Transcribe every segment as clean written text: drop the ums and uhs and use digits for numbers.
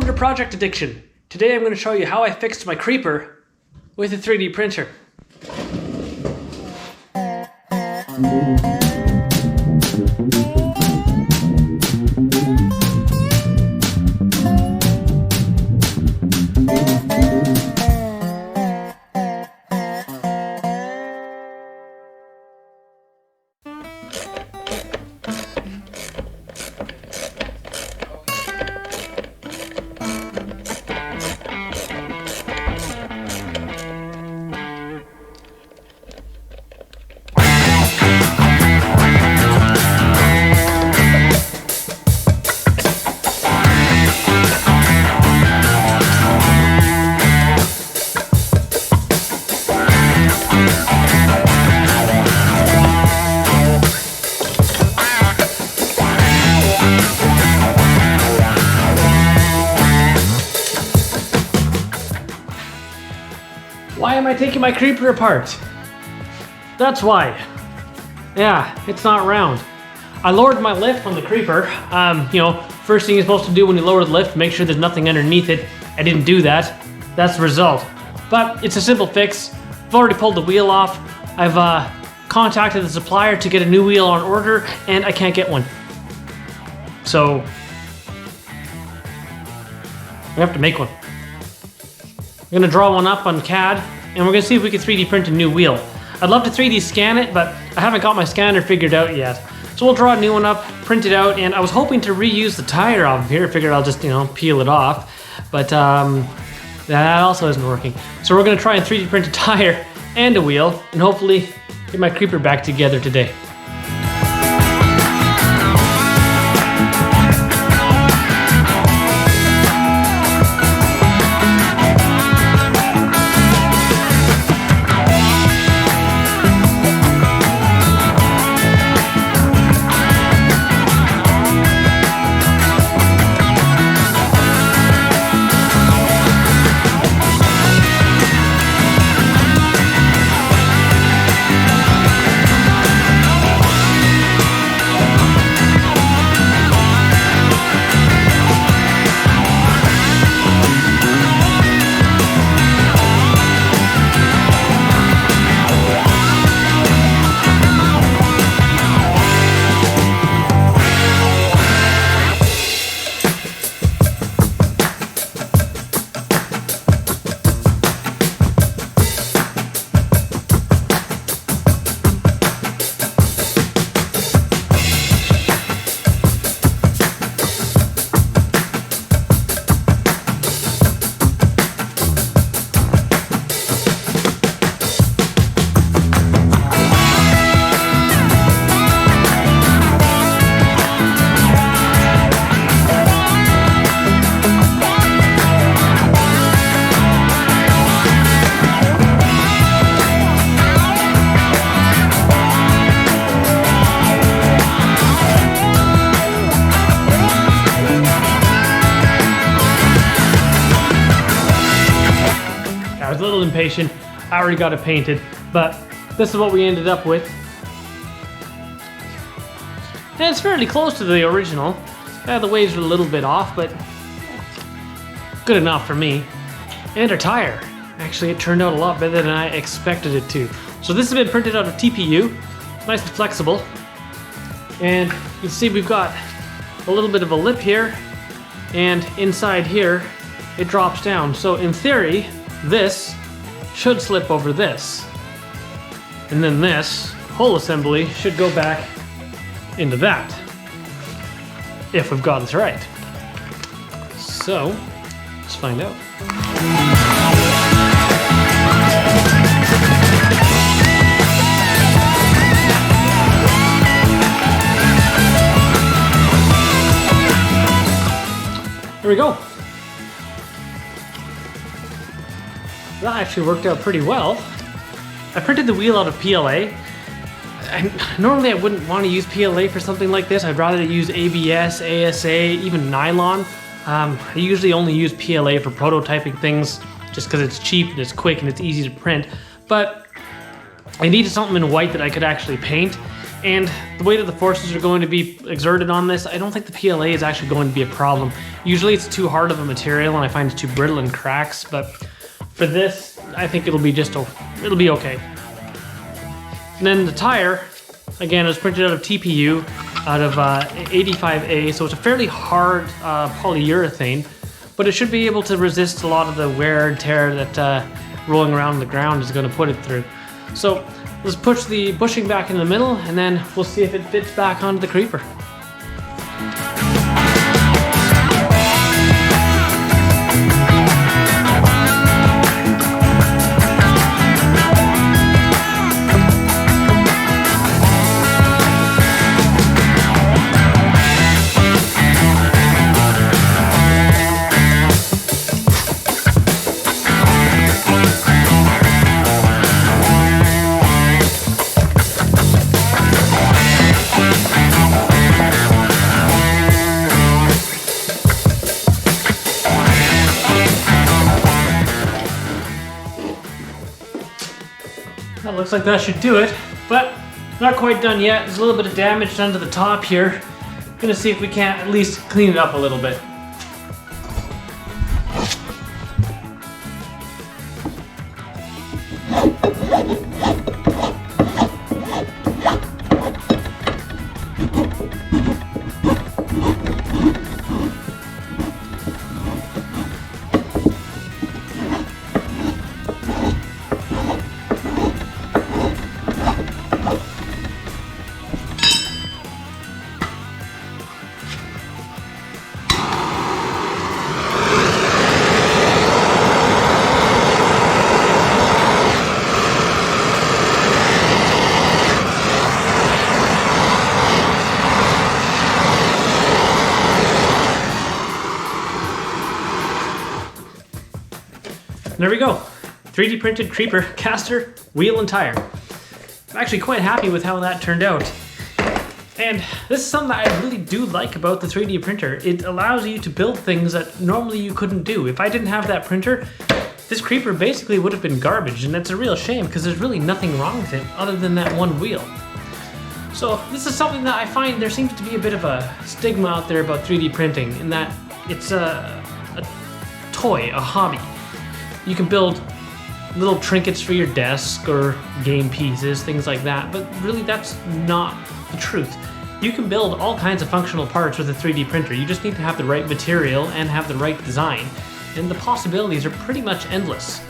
to Project Addiction. Today I'm going to show you how I fixed my creeper with a 3D printer. Why am I taking my creeper apart? That's why. Yeah, it's not round. I lowered my lift on the creeper. First thing you're supposed to do when you lower the lift, make sure there's nothing underneath it. I didn't do that. That's the result. But it's a simple fix. I've already pulled the wheel off. I've contacted the supplier to get a new wheel on order, and I can't get one. So, we have to make one. We're gonna draw one up on CAD, and we're gonna see if we can 3D print a new wheel. I'd love to 3D scan it, but I haven't got my scanner figured out yet. So we'll draw a new one up, print it out, and I was hoping to reuse the tire off of here. Figured I'll just, peel it off. But that also isn't working. So we're gonna try and 3D print a tire and a wheel, and hopefully get my creeper back together today. I was a little impatient. I already got it painted, but this is what we ended up with. And it's fairly close to the original. The waves are a little bit off, but good enough for me. And our tire. Actually, it turned out a lot better than I expected it to. So this has been printed out of TPU. Nice and flexible. And you can see we've got a little bit of a lip here, and inside here, it drops down. So in theory, this should slip over this. And then this whole assembly should go back into that, if we've got this right. So, let's find out. Here we go. That actually worked out pretty well. I printed the wheel out of PLA. Normally I wouldn't want to use PLA for something like this. I'd rather use ABS, ASA, even nylon. I usually only use PLA for prototyping things just because it's cheap and it's quick and it's easy to print. But I needed something in white that I could actually paint. And the way that the forces are going to be exerted on this, I don't think the PLA is actually going to be a problem. Usually it's too hard of a material and I find it's too brittle and cracks, but for this, I think it'll be okay. And then the tire, again, is printed out of TPU, out of 85A, so it's a fairly hard polyurethane, but it should be able to resist a lot of the wear and tear that rolling around the ground is going to put it through. So let's push the bushing back in the middle, and then we'll see if it fits back onto the creeper. That looks like that should do it, but not quite done yet. There's a little bit of damage done to the top here. Gonna see if we can't at least clean it up a little bit. There we go. 3D printed creeper, caster, wheel, and tire. I'm actually quite happy with how that turned out. And this is something that I really do like about the 3D printer. It allows you to build things that normally you couldn't do. If I didn't have that printer, this creeper basically would have been garbage, and that's a real shame because there's really nothing wrong with it other than that one wheel. So this is something that I find there seems to be a bit of a stigma out there about 3D printing, in that it's a toy, a hobby. You can build little trinkets for your desk or game pieces, things like that, but really that's not the truth. You can build all kinds of functional parts with a 3D printer. You just need to have the right material and have the right design, and the possibilities are pretty much endless.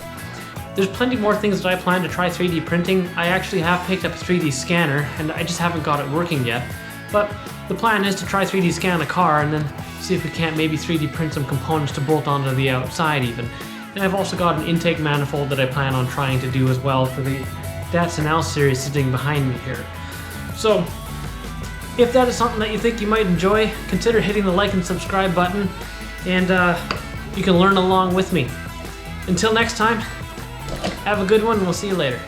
There's plenty more things that I plan to try 3D printing. I actually have picked up a 3D scanner, and I just haven't got it working yet, but the plan is to try 3D scan a car and then see if we can't maybe 3D print some components to bolt onto the outside even. And I've also got an intake manifold that I plan on trying to do as well for the decimating series sitting behind me here. So if that is something that you think you might enjoy, consider hitting the like and subscribe button, and you can learn along with me. Until next time, have a good one, and we'll see you later.